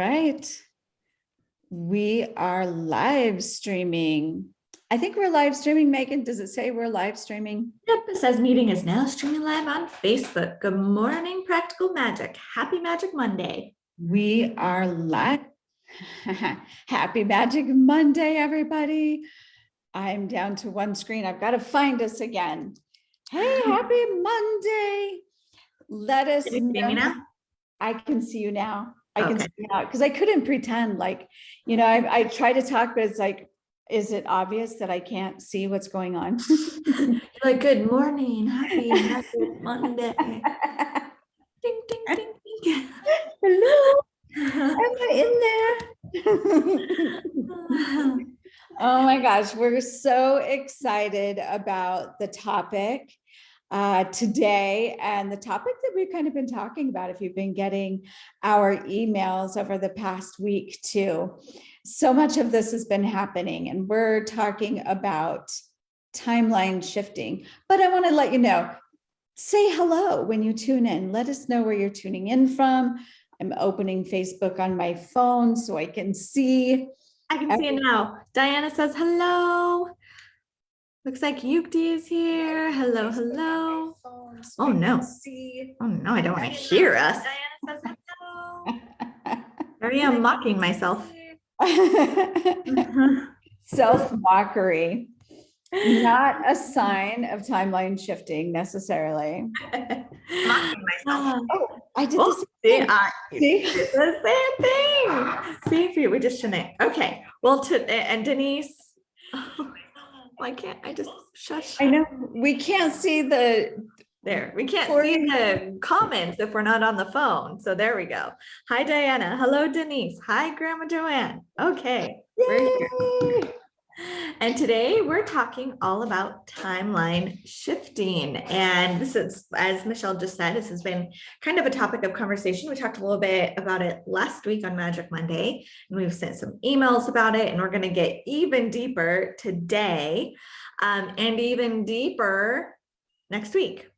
right. We are live streaming. I think we're live streaming, Megan. Does it say we're live streaming? Yep, it says meeting is now streaming live on Facebook. Good morning, Practical Magic. Happy Magic Monday. We are live. Happy Magic Monday, everybody. I'm down to one screen. I've got to find us again. Hey, happy Monday. Let us Can you see me now? I can see you now. I can Okay. see you now because I couldn't pretend I try to talk, but it's like, is it obvious that I can't see what's going on? You're like, good morning, happy Magic Monday. Ding, ding, ding, ding. Hello, am I in there? Oh my gosh, we're so excited about the topic today, and the topic that we've kind of been talking about if you've been getting our emails over the past week too. So much of this has been happening, and we're talking about timeline shifting. But I want to let you know, say hello when you tune in. Let us know where you're tuning in from. I'm opening Facebook on my phone so I can see. I can see it now. Diana says hello. Looks like Yukti is here. Hello, hello. Oh no. Oh no, I don't want to hear us. Diana says hello. Here I am mocking myself. Self-mockery, not a sign of timeline shifting necessarily. Mocking myself. Oh, I did Oh, the same thing. See, we just shouldn't. Okay. Well, and Denise. Oh, why can't I just shush? I know we can't see the there. We can't see the comments if we're not on the phone. So there we go. Hi, Diana. Hello, Denise. Hi, Grandma Joanne. Okay. We're here. And today we're talking all about timeline shifting. And this is, as Michelle just said, this has been kind of a topic of conversation. We talked a little bit about it last week on Magic Monday, and we've sent some emails about it, and we're going to get even deeper today and even deeper next week.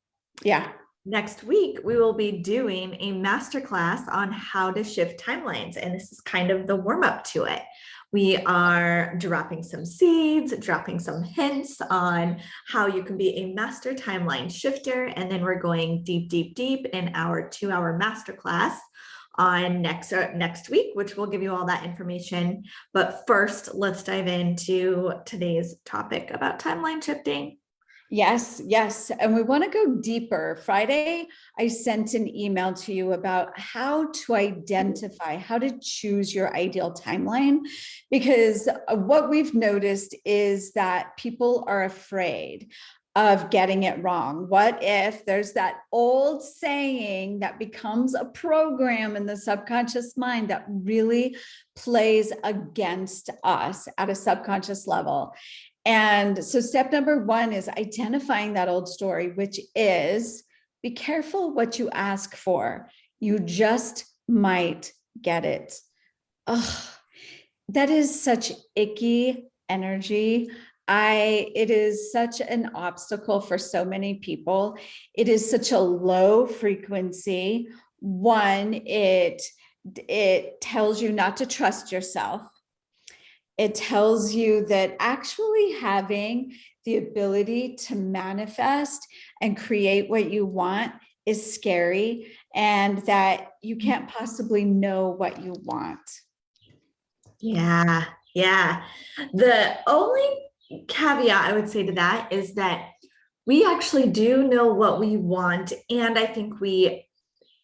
Yeah. Next week, we will be doing a masterclass on how to shift timelines. And this is kind of the warm up to it. We are dropping some seeds, dropping some hints on how you can be a master timeline shifter. And then we're going deep, deep, deep in our 2-hour masterclass on next week, which will give you all that information. But first, let's dive into today's topic about timeline shifting. Yes, yes. And we want to go deeper. Friday, I sent an email to you about how to identify, how to choose your ideal timeline, because what we've noticed is that people are afraid of getting it wrong. What if there's that old saying that becomes a program in the subconscious mind that really plays against us at a subconscious level? And so step number one is identifying that old story, which is be careful what you ask for. You just might get it. Oh, that is such icky energy. It is such an obstacle for so many people. It is such a low frequency. One, it tells you not to trust yourself. It tells you that actually having the ability to manifest and create what you want is scary, and that you can't possibly know what you want. Yeah. The only caveat I would say to that is that we actually do know what we want. And I think we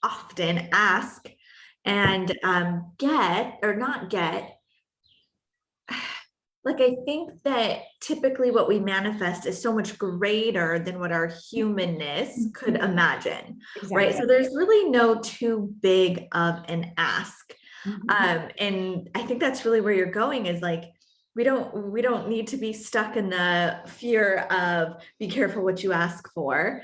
often ask and get or not get. Like, I think that typically what we manifest is so much greater than what our humanness could imagine, exactly. Right? So there's really no too big of an ask. And I think that's really where you're going, is like, we don't need to be stuck in the fear of be careful what you ask for.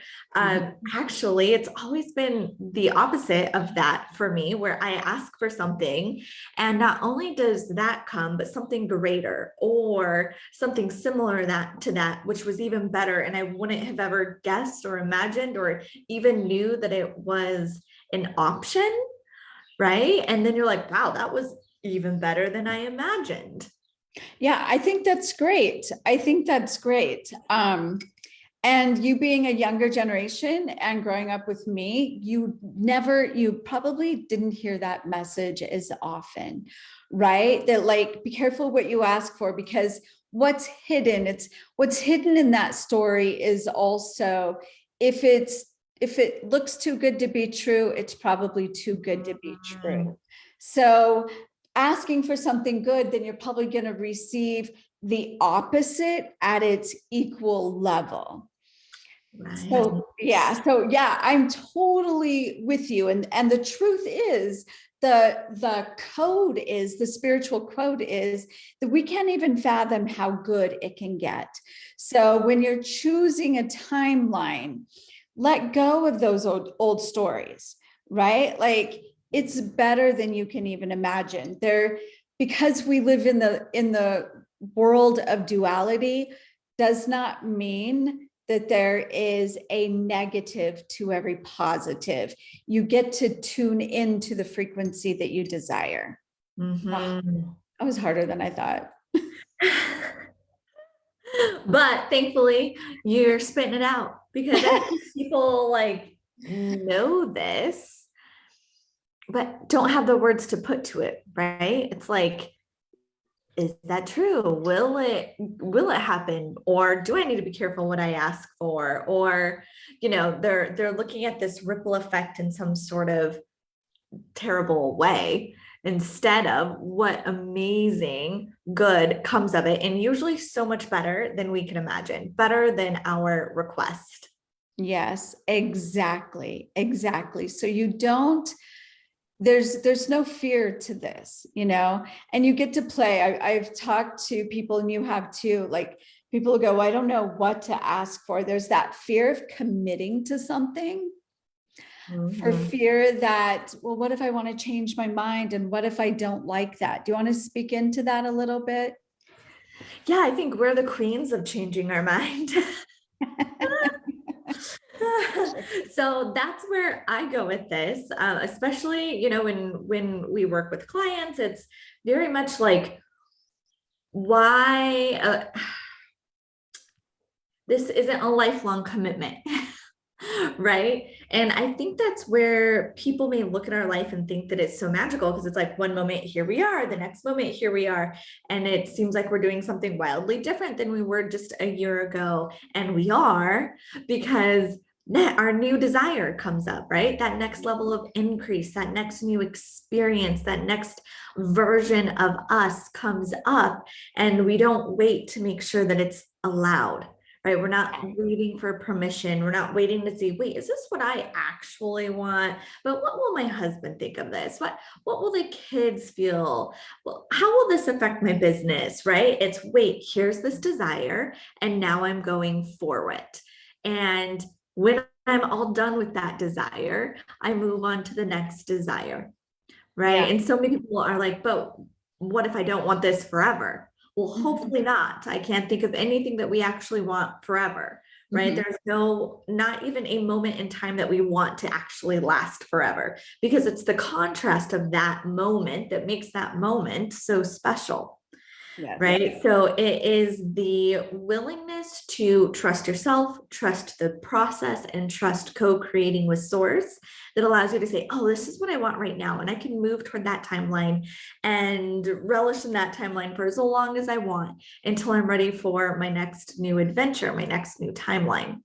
Actually, it's always been the opposite of that for me, where I ask for something, and not only does that come, but something greater or something similar to that, which was even better. And I wouldn't have ever guessed or imagined or even knew that it was an option. right? And then you're like, wow, that was even better than I imagined. Yeah, I think that's great. I think that's great. And you being a younger generation and growing up with me, you probably didn't hear that message as often, right? That like, be careful what you ask for, because what's hidden in that story is also, if it looks too good to be true, it's probably too good to be true. So asking for something good, then you're probably going to receive the opposite at its equal level. Right. So yeah, I'm totally with you. And the truth is, the spiritual code is that we can't even fathom how good it can get. So when you're choosing a timeline, let go of those old stories, right? Like, it's better than you can even imagine. Because we live in the world of duality, does not mean that there is a negative to every positive. You get to tune into the frequency that you desire. Oh, Mhm. that was harder than I thought. But thankfully, you're spitting it out, because I think people like know this, but don't have the words to put to it, right? It's like, is that true? Will it happen? Or do I need to be careful what I ask for? Or, they're looking at this ripple effect in some sort of terrible way, instead of what amazing good comes of it, and usually so much better than we can imagine, better than our request. Yes, exactly. Exactly. So there's no fear to this, and you get to play. I've talked to people, and you have too, like, people go, I don't know what to ask for. There's that fear of committing to something, for Mhm. fear that, well, what if I want to change my mind? And what if I don't like that? Do you want to speak into that a little bit? Yeah, I think we're the queens of changing our mind. So that's where I go with this, especially when we work with clients. It's very much like, why this isn't a lifelong commitment. Right. And I think that's where people may look at our life and think that it's so magical, because it's like, one moment here we are, the next moment here we are, and it seems like we're doing something wildly different than we were just a year ago. And we are, because our new desire comes up, right? That next level of increase, that next new experience, that next version of us comes up, and we don't wait to make sure that it's allowed. Right? We're not waiting for permission. We're not waiting to see, wait, is this what I actually want? But what will my husband think of this? What will the kids feel? Well, how will this affect my business? Right? It's, wait, here's this desire, and now I'm going for it. And when I'm all done with that desire, I move on to the next desire. Right? Yeah. And so many people are like, but what if I don't want this forever? Well, hopefully not. I can't think of anything that we actually want forever, right? Mhm. There's not even a moment in time that we want to actually last forever, because it's the contrast of that moment that makes that moment so special. Yes. Right. So it is the willingness to trust yourself, trust the process, and trust co-creating with source that allows you to say, oh, this is what I want right now. And I can move toward that timeline and relish in that timeline for as long as I want, until I'm ready for my next new adventure, my next new timeline.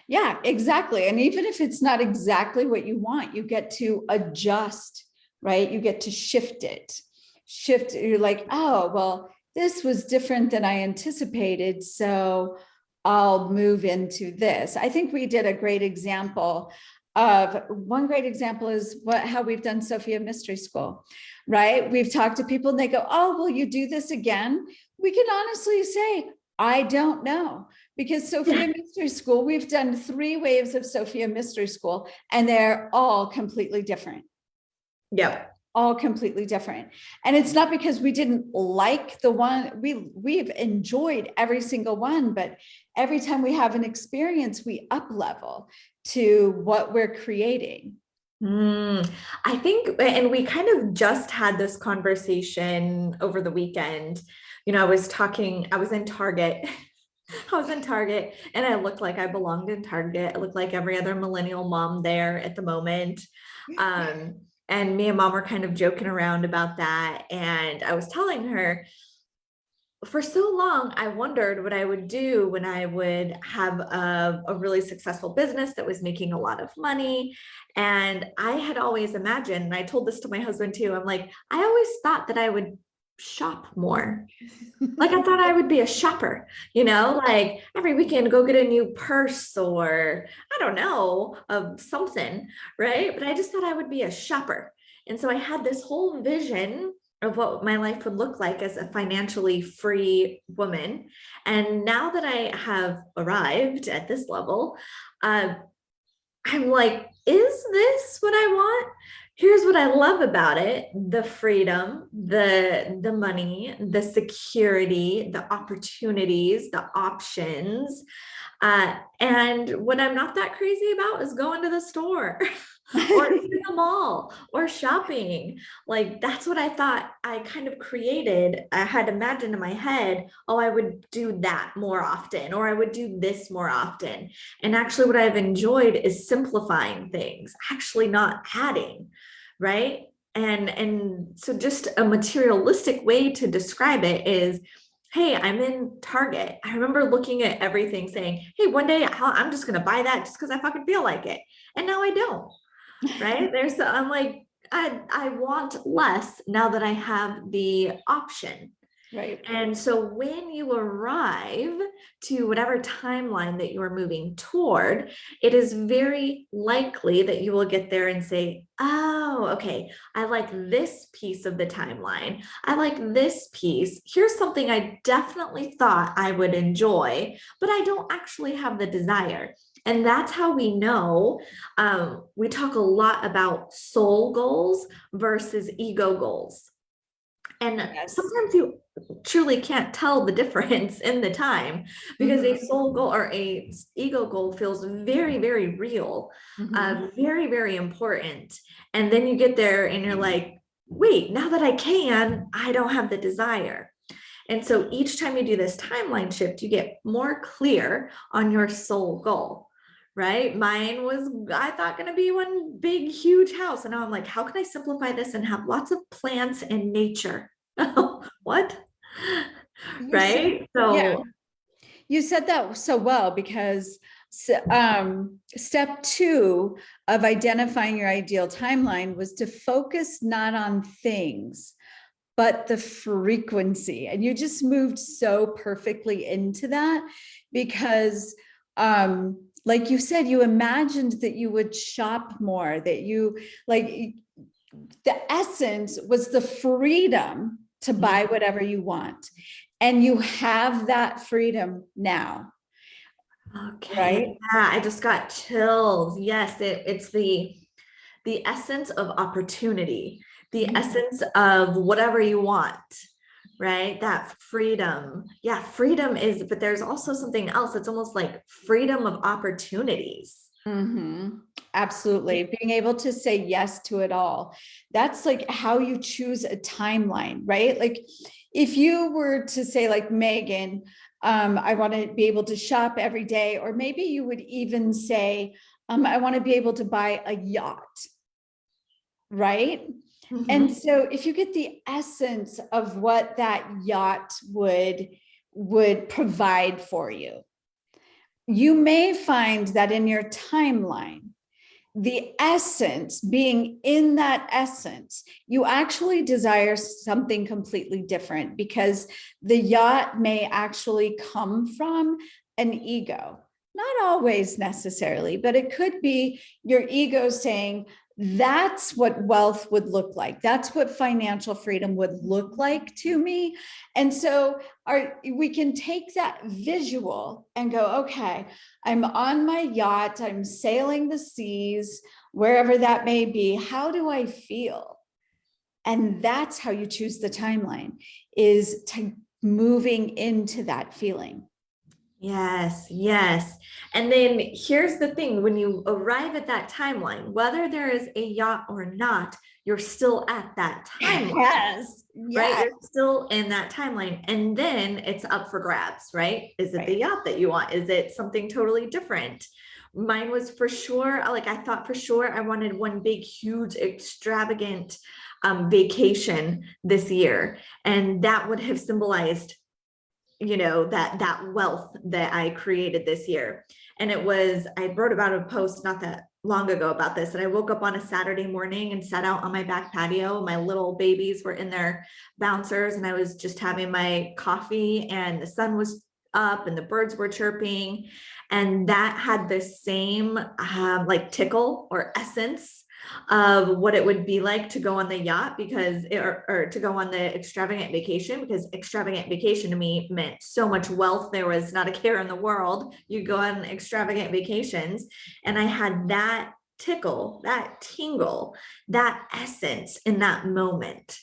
Yeah, exactly. And even if it's not exactly what you want, you get to adjust, right? You get to shift it. You're like, oh, well, this was different than I anticipated, so I'll move into this. I think we did a great example of one great example is how we've done Sophia Mystery School, right? We've talked to people and they go, oh, will you do this again? We can honestly say, I don't know. Because Sophia Mystery School, we've done 3 waves of Sophia Mystery School, and they're all completely different. Yep. All completely different. And it's not because we didn't like the one, we've enjoyed every single one, but every time we have an experience, we up level to what we're creating. I think, and we kind of just had this conversation over the weekend. I was in Target. I was in Target and I looked like I belonged in Target. I looked like every other millennial mom there at the moment. And me and mom were kind of joking around about that. And I was telling her, for so long, I wondered what I would do when I would have a really successful business that was making a lot of money. And I had always imagined, and I told this to my husband too, I'm like, I always thought that I would shop more. Like I thought I would be a shopper, like every weekend go get a new purse or I don't know, of something, right? But I just thought I would be a shopper. And so I had this whole vision of what my life would look like as a financially free woman. And now that I have arrived at this level, uh, I'm like, is this what I want? Here's what I love about it: the freedom, the money, the security, the opportunities, the options. And what I'm not that crazy about is going to the store or to the mall or shopping. Like that's what I thought I kind of created. I had imagined in my head, oh, I would do that more often, or I would do this more often. And actually, what I've enjoyed is simplifying things, actually not adding, right? And so just a materialistic way to describe it is, hey, I'm in Target. I remember looking at everything saying, hey, one day I'm just going to buy that just because I fucking feel like it. And now I don't, right? I'm like, I want less now that I have the option. Right. And so when you arrive to whatever timeline that you are moving toward, it is very likely that you will get there and say, oh, okay, I like this piece of the timeline. I like this piece. Here's something I definitely thought I would enjoy, but I don't actually have the desire. And that's how we know. We talk a lot about soul goals versus ego goals. And Yes. sometimes you truly can't tell the difference in the time because a soul goal or a ego goal feels very, very real, very, very important. And then you get there and you're like, wait, now that I can, I don't have the desire. And so each time you do this timeline shift, you get more clear on your soul goal. Right. Mine was, I thought, going to be one big, huge house. And now I'm like, how can I simplify this and have lots of plants and nature? What? Right. Yeah, So, you said that so well because step two of identifying your ideal timeline was to focus not on things, but the frequency. And you just moved so perfectly into that because like you said, you imagined that you would shop more, that you like the essence was the freedom to buy whatever you want. And you have that freedom now, okay. right? Yeah, I just got chills. Yes, it's the essence of opportunity, the essence of whatever you want, right? That freedom. Yeah, freedom is, but there's also something else. It's almost like freedom of opportunities. Absolutely. Being able to say yes to it all. That's like how you choose a timeline, right? Like if you were to say like Megan, I want to be able to shop every day, or maybe you would even say, I want to be able to buy a yacht, right? And so if you get the essence of what that yacht would provide for you, you may find that in your timeline, the essence, being in that essence, you actually desire something completely different because the yacht may actually come from an ego. Not always necessarily, but it could be your ego saying, that's what wealth would look like. That's what financial freedom would look like to me. And so we can take that visual and go, okay, I'm on my yacht, I'm sailing the seas, wherever that may be. How do I feel? And that's how you choose the timeline, is to moving into that feeling. Yes, yes. And then here's the thing, when you arrive at that timeline, whether there is a yacht or not, you're still at that timeline, Yes, right? yes, You're still in that timeline. And then it's up for grabs, right? Is it the right. yacht that you want? Is it something totally different? Mine was for sure, like I thought for sure I wanted one big, huge, extravagant vacation this year. And that would have symbolized, that wealth that I created this year. And it was, I wrote about a post not that long ago about this, and I woke up on a Saturday morning and sat out on my back patio. My little babies were in their bouncers, and I was just having my coffee, and the sun was up and the birds were chirping, and that had the same like tickle or essence of what it would be like to go on the yacht, because or to go on the extravagant vacation, because extravagant vacation to me meant so much wealth. There was not a care in the world. You go on extravagant vacations, and I had that tickle, that tingle, that essence in that moment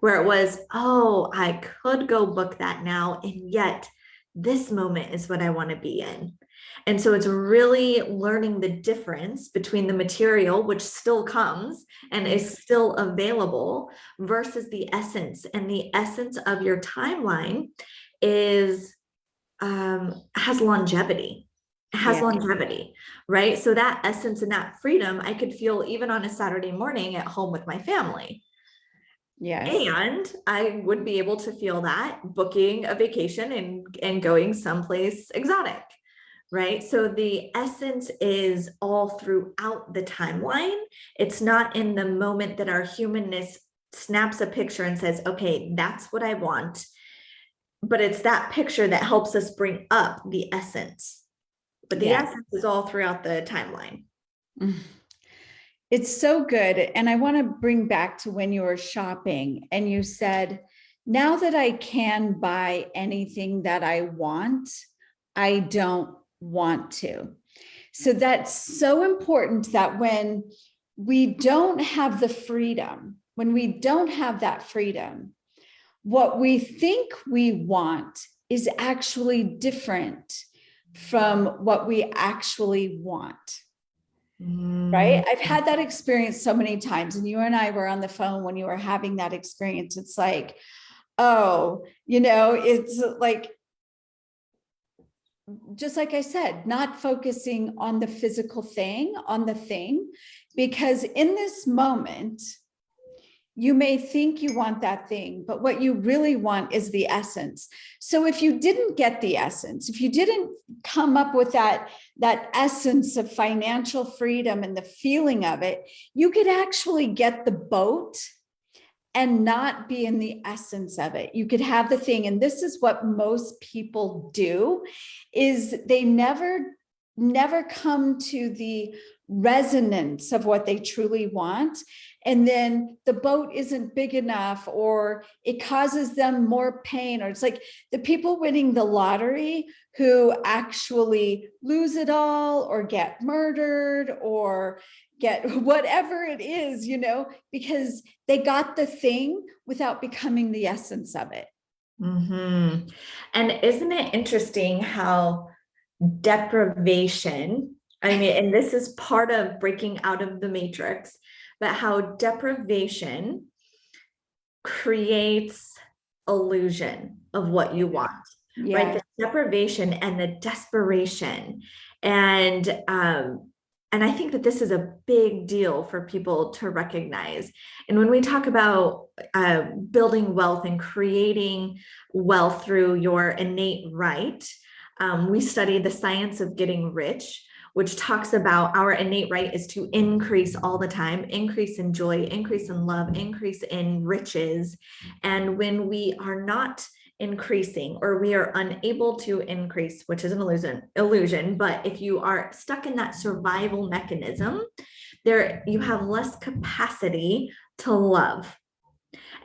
where it was, oh, I could go book that now, and yet this moment is what I want to be in. And so it's really learning the difference between the material, which still comes and is still available, versus the essence. And the essence of your timeline is has longevity. Has Yeah, longevity, right? So that essence and that freedom I could feel even on a Saturday morning at home with my family. yes. And I would be able to feel that booking a vacation and going someplace exotic, right? So the essence is all throughout the timeline. It's not in the moment that our humanness snaps a picture and says, okay, that's what I want. But it's that picture that helps us bring up the essence. But the Yeah. essence is all throughout the timeline. Mm. It's so good. And I want to bring back to when you were shopping and you said, now that I can buy anything that I want, I don't want to. So that's so important that when we don't have the freedom, when we don't have that freedom, what we think we want is actually different from what we actually want. Right? I've had that experience so many times, and you and I were on the phone when you were having that experience. It's like, oh, it's like, just like I said, not focusing on the physical thing, on the thing, because in this moment, you may think you want that thing, but what you really want is the essence. So if you didn't get the essence, if you didn't come up with that essence of financial freedom and the feeling of it, you could actually get the boat and not be in the essence of it. You could have the thing. And this is what most people do, is they never come to the resonance of what they truly want. And then the boat isn't big enough, or it causes them more pain, or it's like the people winning the lottery who actually lose it all or get murdered or get whatever it is, because they got the thing without becoming the essence of it. Mm-hmm. And isn't it interesting how deprivation, I mean, and this is part of breaking out of the matrix, but how deprivation creates illusion of what you want, right? Yeah. The deprivation and the desperation. And I think that this is a big deal for people to recognize. And when we talk about building wealth and creating wealth through your innate right, we study the science of getting rich, which talks about our innate right is to increase all the time, increase in joy, increase in love, increase in riches. And when we are not increasing, or we are unable to increase, which is an illusion, but if you are stuck in that survival mechanism, there you have less capacity to love.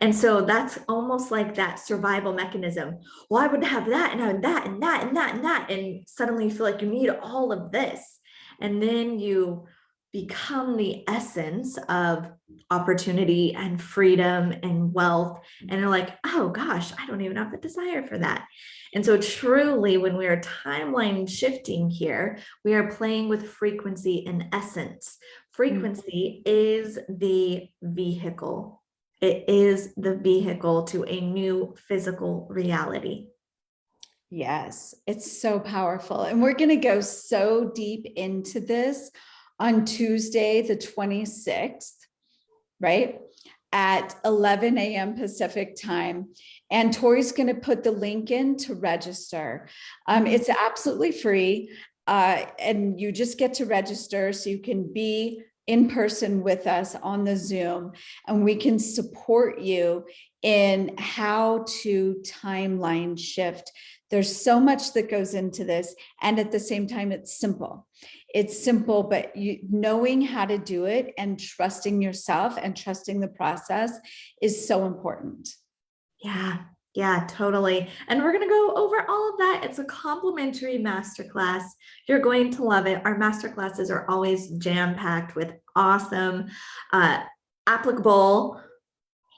And so that's almost like that survival mechanism. Well, I would have that, and I would that, and that, and that, and that. And suddenly you feel like you need all of this. And then you become the essence of opportunity and freedom and wealth. And you're like, oh gosh, I don't even have the desire for that. And so truly, when we are timeline shifting here, we are playing with frequency and essence. Frequency is the vehicle. It is the vehicle to a new physical reality. Yes, it's so powerful. And we're going to go so deep into this on Tuesday, the 26th, right? At 11 a.m. Pacific time. And Tori's going to put the link in to register. It's absolutely free. And you just get to register so you can be in person with us on the Zoom, and we can support you in how to timeline shift. There's so much that goes into this. And at the same time, it's simple. It's simple, but knowing how to do it and trusting yourself and trusting the process is so important. Yeah, totally. And we're going to go over all of that. It's a complimentary masterclass. You're going to love it. Our masterclasses are always jam-packed with awesome, applicable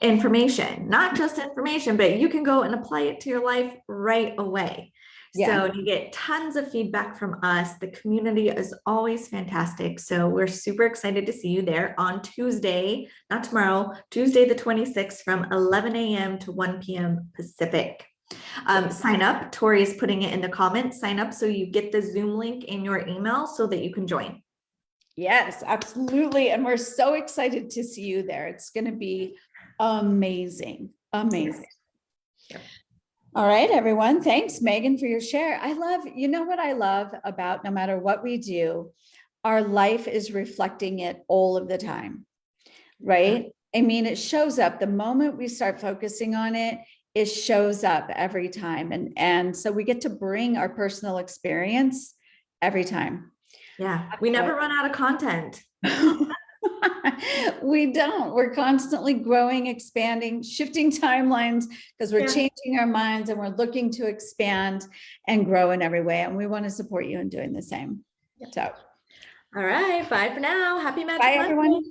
information, not just information, but you can go and apply it to your life right away. So you get tons of feedback from us. The community is always fantastic. So we're super excited to see you there on Tuesday, not tomorrow, Tuesday the 26th from 11 a.m. to 1 p.m. Pacific. Sign up. Tori is putting it in the comments. Sign up so you get the Zoom link in your email so that you can join. Yes, absolutely. And we're so excited to see you there. It's going to be amazing. Amazing. Yep. All right, everyone. Thanks, Megan, for your share. You know what I love about no matter what we do, our life is reflecting it all of the time, right? I mean, it shows up the moment we start focusing on it, it shows up every time. And so we get to bring our personal experience every time. Yeah, we never run out of content. We don't. We're constantly growing, expanding, shifting timelines because we're changing our minds and we're looking to expand and grow in every way. And we want to support you in doing the same. So, all right. Bye for now. Happy Magic Monday. Bye, everyone.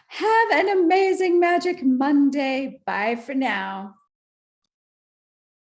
Have an amazing Magic Monday. Bye for now.